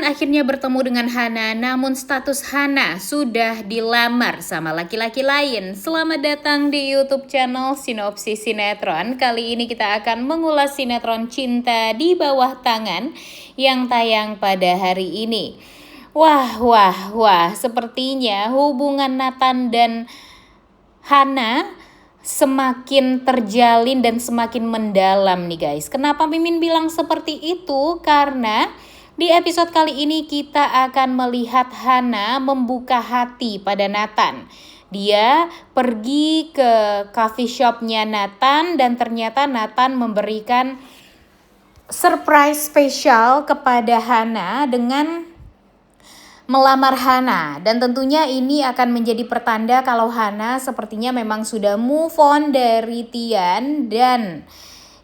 Tian akhirnya bertemu dengan Hana, namun status Hana sudah dilamar sama laki-laki lain. Selamat datang di YouTube channel Sinopsis Sinetron. Kali ini kita akan mengulas sinetron Cinta di Bawah Tangan yang tayang pada hari ini. Wah, sepertinya hubungan Nathan dan Hana semakin terjalin dan semakin mendalam nih guys. Kenapa Mimin bilang seperti itu? Karena di episode kali ini kita akan melihat Hana membuka hati pada Nathan. Dia pergi ke coffee shopnya Nathan dan ternyata Nathan memberikan surprise spesial kepada Hana dengan melamar Hana. Dan tentunya ini akan menjadi pertanda kalau Hana sepertinya memang sudah move on dari Tian. Dan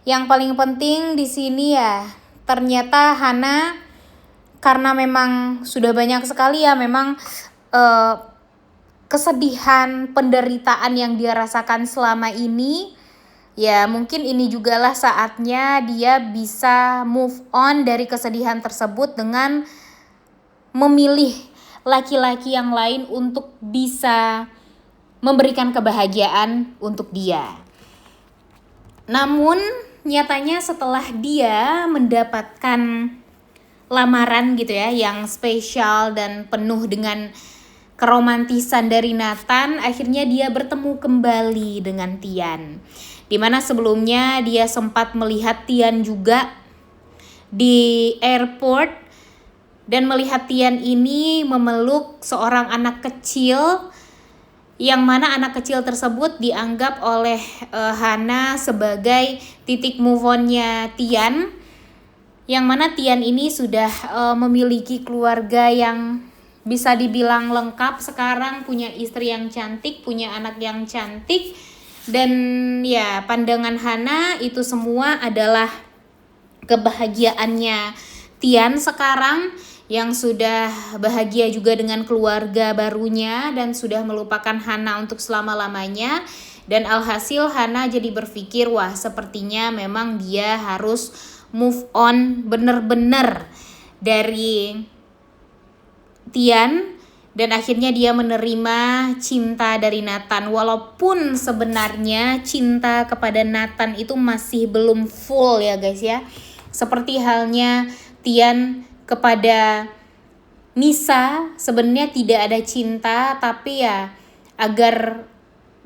yang paling penting di sini ya, ternyata Hana karena memang sudah banyak sekali ya memang kesedihan, penderitaan yang dia rasakan selama ini. Ya mungkin ini jugalah saatnya dia bisa move on dari kesedihan tersebut dengan memilih laki-laki yang lain untuk bisa memberikan kebahagiaan untuk dia. Namun nyatanya setelah dia mendapatkan lamaran gitu ya yang spesial dan penuh dengan keromantisan dari Nathan, akhirnya dia bertemu kembali dengan Tian. Dimana sebelumnya dia sempat melihat Tian juga di airport dan melihat Tian ini memeluk seorang anak kecil, yang mana anak kecil tersebut dianggap oleh Hana sebagai titik move on-nya Tian. Yang mana Tian ini sudah memiliki keluarga yang bisa dibilang lengkap sekarang, punya istri yang cantik, punya anak yang cantik. Dan ya pandangan Hana itu semua adalah kebahagiaannya Tian sekarang yang sudah bahagia juga dengan keluarga barunya dan sudah melupakan Hana untuk selama-lamanya. Dan alhasil Hana jadi berpikir, wah sepertinya memang dia harus move on bener-bener dari Tian. Dan akhirnya dia menerima cinta dari Nathan. Walaupun sebenarnya cinta kepada Nathan itu masih belum full ya guys ya. Seperti halnya Tian kepada Nisa, sebenarnya tidak ada cinta, tapi ya agar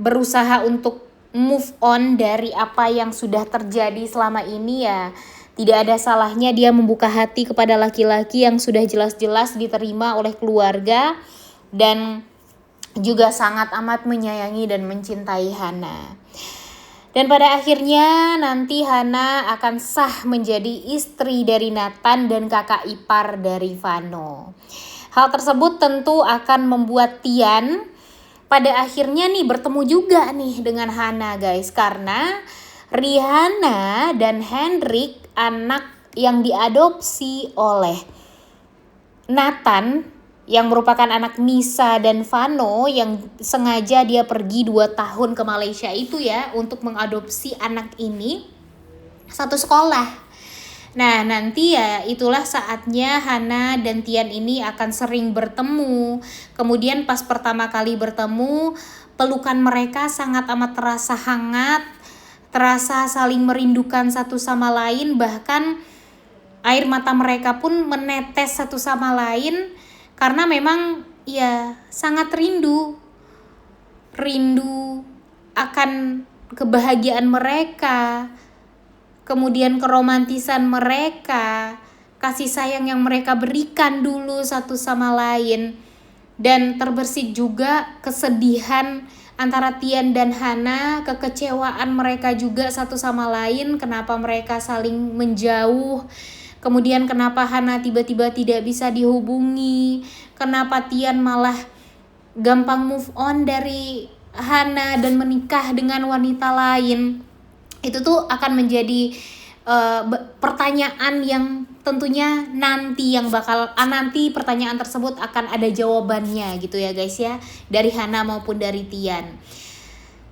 berusaha untuk move on dari apa yang sudah terjadi selama ini, ya tidak ada salahnya dia membuka hati kepada laki-laki yang sudah jelas-jelas diterima oleh keluarga dan juga sangat amat menyayangi dan mencintai Hana. Dan pada akhirnya nanti Hana akan sah menjadi istri dari Nathan dan kakak ipar dari Vano. Hal tersebut tentu akan membuat Tian pada akhirnya nih bertemu juga nih dengan Hana guys. Karena Rihanna dan Hendrik, anak yang diadopsi oleh Nathan yang merupakan anak Nisa dan Vano, yang sengaja dia pergi 2 tahun ke Malaysia itu ya untuk mengadopsi anak ini satu sekolah. Nah nanti ya itulah saatnya Hana dan Tian ini akan sering bertemu. Kemudian pas pertama kali bertemu, pelukan mereka sangat amat terasa hangat, terasa saling merindukan satu sama lain, bahkan air mata mereka pun menetes satu sama lain karena memang ya sangat rindu akan kebahagiaan mereka, kemudian keromantisan mereka, kasih sayang yang mereka berikan dulu satu sama lain. Dan terbersit juga kesedihan antara Tian dan Hana, kekecewaan mereka juga satu sama lain, kenapa mereka saling menjauh. Kemudian kenapa Hana tiba-tiba tidak bisa dihubungi, kenapa Tian malah gampang move on dari Hana dan menikah dengan wanita lain. Itu tuh akan menjadi pertanyaan yang tentunya nanti pertanyaan tersebut akan ada jawabannya gitu ya guys ya, dari Hana maupun dari Tian.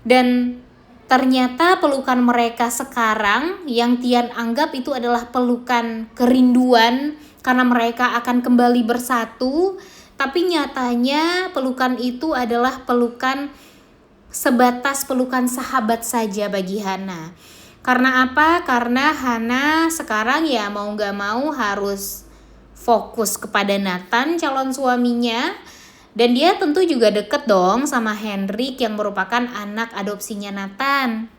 Dan ternyata pelukan mereka sekarang yang Tian anggap itu adalah pelukan kerinduan, karena mereka akan kembali bersatu, tapi nyatanya pelukan itu adalah pelukan sebatas pelukan sahabat saja bagi Hana. Karena apa? Karena Hana sekarang ya mau gak mau harus fokus kepada Nathan, calon suaminya. Dan dia tentu juga deket dong sama Henrik yang merupakan anak adopsinya Nathan.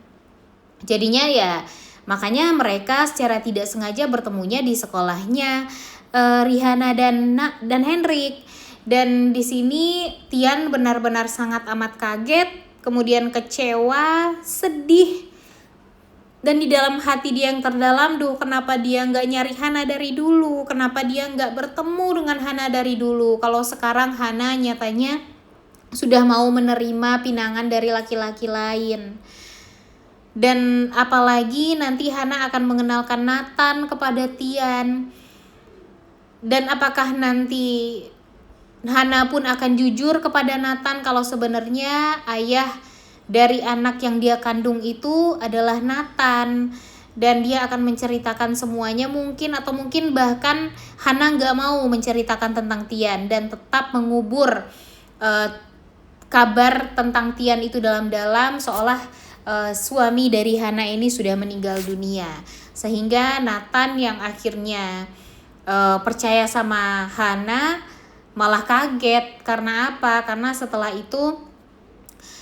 Jadinya ya makanya mereka secara tidak sengaja bertemunya di sekolahnya Rihanna dan Henrik. Dan di sini Tian benar-benar sangat amat kaget, kemudian kecewa, sedih. Dan di dalam hati dia yang terdalam, kenapa dia nggak nyari Hana dari dulu? Kenapa dia nggak bertemu dengan Hana dari dulu? Kalau sekarang Hana nyatanya sudah mau menerima pinangan dari laki-laki lain. Dan apalagi nanti Hana akan mengenalkan Nathan kepada Tian. Dan apakah nanti Hana pun akan jujur kepada Nathan kalau sebenarnya ayah dari anak yang dia kandung itu adalah Nathan, dan dia akan menceritakan semuanya mungkin, atau mungkin bahkan Hana gak mau menceritakan tentang Tian dan tetap mengubur kabar tentang Tian itu dalam-dalam, seolah suami dari Hana ini sudah meninggal dunia. Sehingga Nathan yang akhirnya percaya sama Hana malah kaget. Karena apa? Karena setelah itu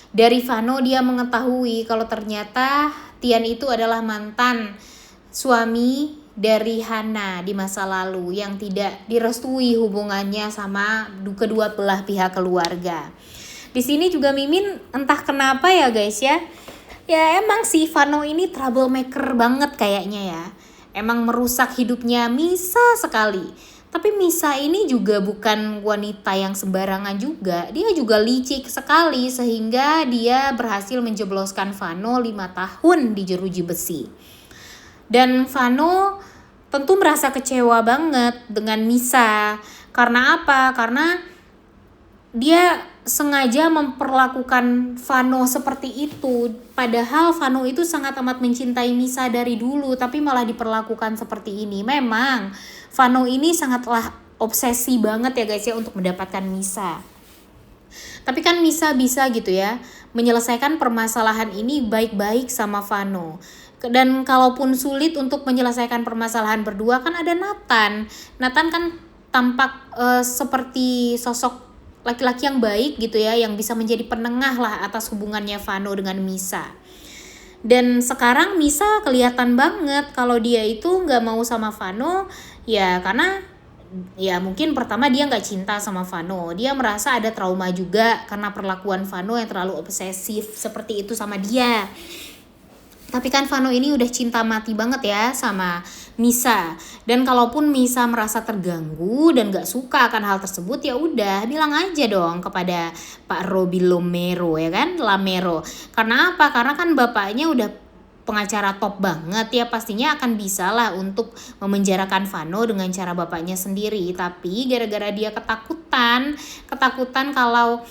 dari Vano dia mengetahui kalau ternyata Tian itu adalah mantan suami dari Hana di masa lalu yang tidak direstui hubungannya sama kedua belah pihak keluarga. Di sini juga Mimin entah kenapa ya guys ya. Ya emang sih Vano ini troublemaker banget kayaknya ya. Emang merusak hidupnya Misa sekali. Tapi Misa ini juga bukan wanita yang sembarangan juga. Dia juga licik sekali sehingga dia berhasil menjebloskan Vano 5 tahun di jeruji besi. Dan Vano tentu merasa kecewa banget dengan Misa. Karena apa? Karena dia sengaja memperlakukan Vano seperti itu. Padahal Vano itu sangat amat mencintai Misa dari dulu, tapi malah diperlakukan seperti ini. Memang Vano ini sangatlah obsesi banget ya guys ya untuk mendapatkan Misa. Tapi kan Misa bisa gitu ya menyelesaikan permasalahan ini baik-baik sama Vano. Dan kalaupun sulit untuk menyelesaikan permasalahan berdua, kan ada Nathan. Nathan kan tampak seperti sosok laki-laki yang baik gitu ya, yang bisa menjadi penengah lah atas hubungannya Vano dengan Misa. Dan sekarang Misa kelihatan banget kalau dia itu gak mau sama Vano, ya karena ya mungkin pertama dia gak cinta sama Vano. Dia merasa ada trauma juga karena perlakuan Vano yang terlalu obsesif seperti itu sama dia. Tapi kan Vano ini udah cinta mati banget ya sama Misa. Dan kalaupun Misa merasa terganggu dan gak suka akan hal tersebut, ya udah bilang aja dong kepada Pak Robi Lamero ya kan, Lamero. Karena apa? Karena kan bapaknya udah pengacara top banget ya, pastinya akan bisa lah untuk memenjarakan Vano dengan cara bapaknya sendiri. Tapi gara-gara dia ketakutan kalau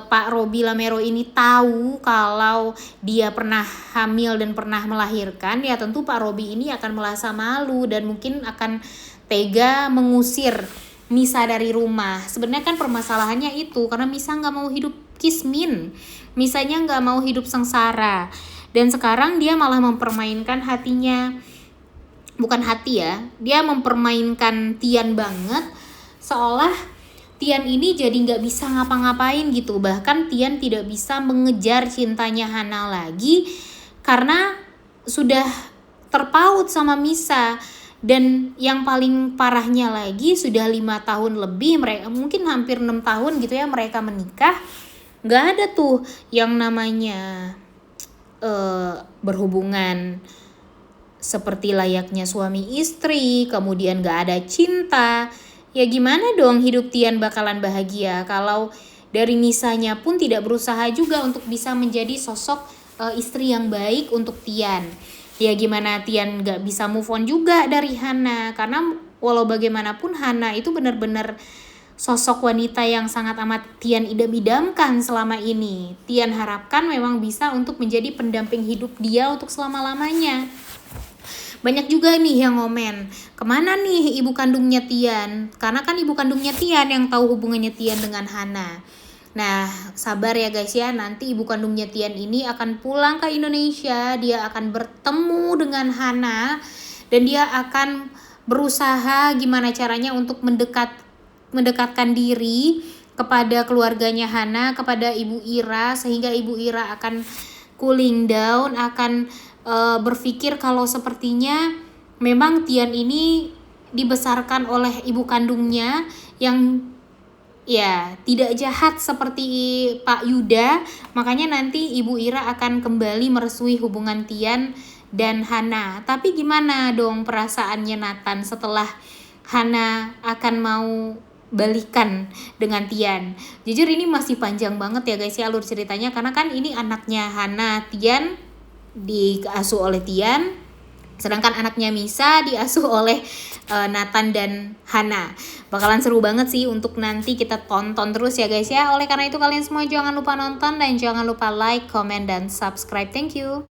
Pak Robi Lamero ini tahu kalau dia pernah hamil dan pernah melahirkan, ya tentu Pak Robi ini akan merasa malu dan mungkin akan tega mengusir Misa dari rumah. Sebenarnya kan permasalahannya itu karena Misa nggak mau hidup kismin, Misanya nggak mau hidup sengsara, dan sekarang dia malah mempermainkan hatinya, bukan hati ya, dia mempermainkan Tian banget, seolah Tian ini jadi gak bisa ngapa-ngapain gitu. Bahkan Tian tidak bisa mengejar cintanya Hana lagi karena sudah terpaut sama Misa. Dan yang paling parahnya lagi sudah 5 tahun lebih, mereka mungkin hampir 6 tahun gitu ya mereka menikah. Gak ada tuh yang namanya berhubungan seperti layaknya suami istri, kemudian gak ada cinta. Ya gimana dong hidup Tian bakalan bahagia kalau dari Misanya pun tidak berusaha juga untuk bisa menjadi sosok istri yang baik untuk Tian. Ya gimana Tian gak bisa move on juga dari Hana, karena walau bagaimanapun Hana itu benar-benar sosok wanita yang sangat amat Tian idam-idamkan selama ini. Tian harapkan memang bisa untuk menjadi pendamping hidup dia untuk selama-lamanya. banyak juga nih yang ngomen, kemana nih ibu kandungnya Tian? Karena kan ibu kandungnya Tian yang tahu hubungannya Tian dengan Hana. Nah, sabar ya guys ya, nanti ibu kandungnya Tian ini akan pulang ke Indonesia, dia akan bertemu dengan Hana, dan dia akan berusaha gimana caranya untuk mendekatkan diri kepada keluarganya Hana, kepada Ibu Ira, sehingga Ibu Ira akan cooling down, akan berpikir kalau sepertinya memang Tian ini dibesarkan oleh ibu kandungnya yang ya tidak jahat seperti Pak Yuda. Makanya nanti Ibu Ira akan kembali merestui hubungan Tian dan Hana. Tapi gimana dong perasaannya Nathan setelah Hana akan mau balikan dengan Tian? Jujur ini masih panjang banget ya guys ya alur ceritanya, karena kan ini anaknya Hana, Tian diasuh oleh Tian, sedangkan anaknya Misa diasuh oleh Nathan dan Hana. Bakalan seru banget sih untuk nanti kita tonton terus ya guys ya. Oleh karena itu kalian semua jangan lupa nonton dan jangan lupa like, comment, dan subscribe. Thank you.